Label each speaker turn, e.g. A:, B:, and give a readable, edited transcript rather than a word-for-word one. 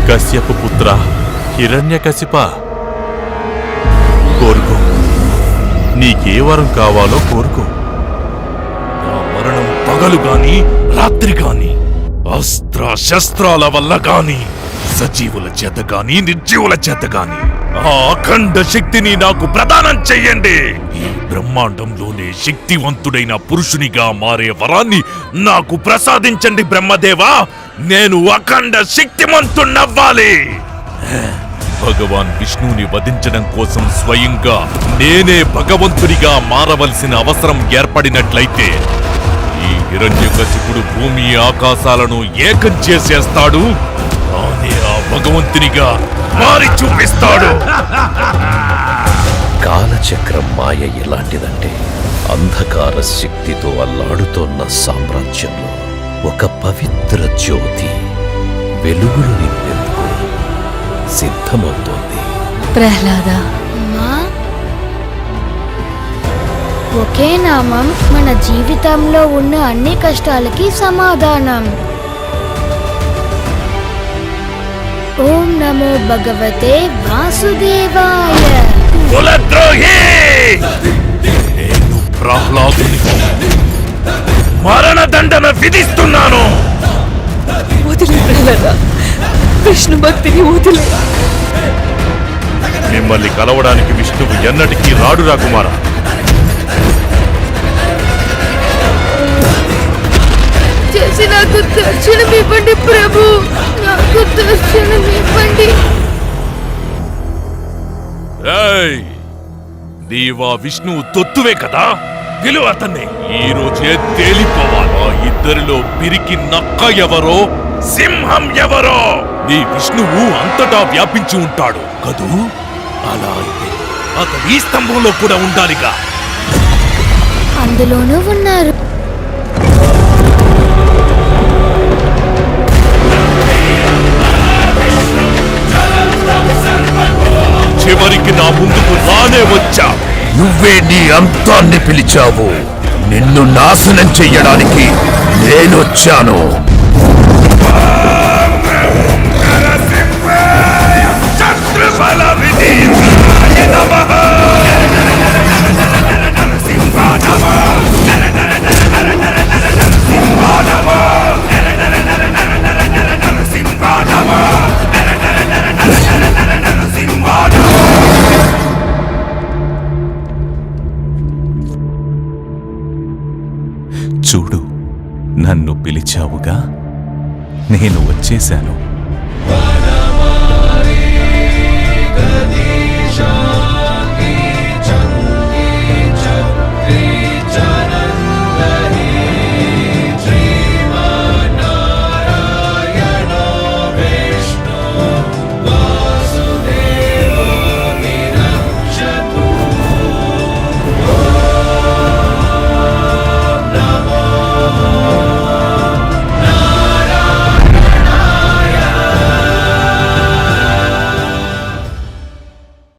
A: కశ్యప పుత్ర హిరణ్యకశిప, కోరుకో, నీకే వరం కావాలో కోరుకో.
B: నా మరణం పగలు గాని రాత్రి గాని, అస్త్ర శస్త్రాల వల్ల గాని, సజీవుల చేత గాని నిర్జీవుల చేత గాని ఆ అఖండ శక్తిని నాకు ప్రదానం చెయ్యండి. ఈ బ్రహ్మాండంలోనే శక్తివంతుడైన పురుషునిగా మారే వరాన్ని నాకు ప్రసాదించండి బ్రహ్మదేవా. నేను అఖండ శక్తిమంతుణ్ణవ్వాలి. భగవాన్ విష్ణువుని వధించడం కోసం స్వయంగా నేనే భగవంతుడిగా మారవలసిన అవసరం ఏర్పడినట్లయితే ఈ హిరణ్యకశిపుడు భూమి ఆకాశాలను ఏకం చేసేస్తాడు. తానే ఆ భగవంతునిగా మారి చూపిస్తాడు.
C: కాలచక్రం మాయ ఎలాంటిదంటే, అంధకార శక్తితో అల్లాడుతోన్న సామ్రాజ్యంలో ఒక పవిత్ర జ్యోతి వెలుగులు నింపేందుకు సిద్ధమవుతోంది.
D: ప్రహ్లాద,
E: ఒకే నామం మన జీవితంలో ఉన్న అన్ని కష్టాలకి సమాధానం. ఓం నమో భగవతే వాసుదేవాయ.
B: కులద్రోహి! నేను ప్రహ్లాదునికి మరణదండన విధిస్తున్నాను.
D: వదిలే ప్రహ్లాద, విష్ణు భక్తిని వదిలే.
A: మిమ్మల్ని కలవడానికి విష్ణువు ఎన్నటికీ రాడు రాకుమారా.
E: చేసి నాకు దర్శనమివ్వండి ప్రభు, నాకు దర్శనమివ్వండి.
B: ఏయ్, నీవా విష్ణువు తొత్తువే కదా, పిలువ అతన్ని. ఈ రోజే తేలిపోవాలి. ఆ ఇద్దరిలో పిరికి నక్క ఎవరో, సింహం ఎవరో. నీ విష్ణువు అంతటా వ్యాపించి ఉంటాడు కదూ. అలా అయితే అతను ఈ స్తంభంలో కూడా ఉండాలిగా.
E: అందులోనూ ఉన్నారు.
B: చివరికి నా ముందుకు రానే వచ్చా.
F: నువ్వే నీ అంతాన్ని పిలిచావు. నిన్ను నాశనం చెయ్యడానికి నేనొచ్చాను.
A: చూడు, నన్ను పిలిచావుగా, నేను వచ్చేశాను.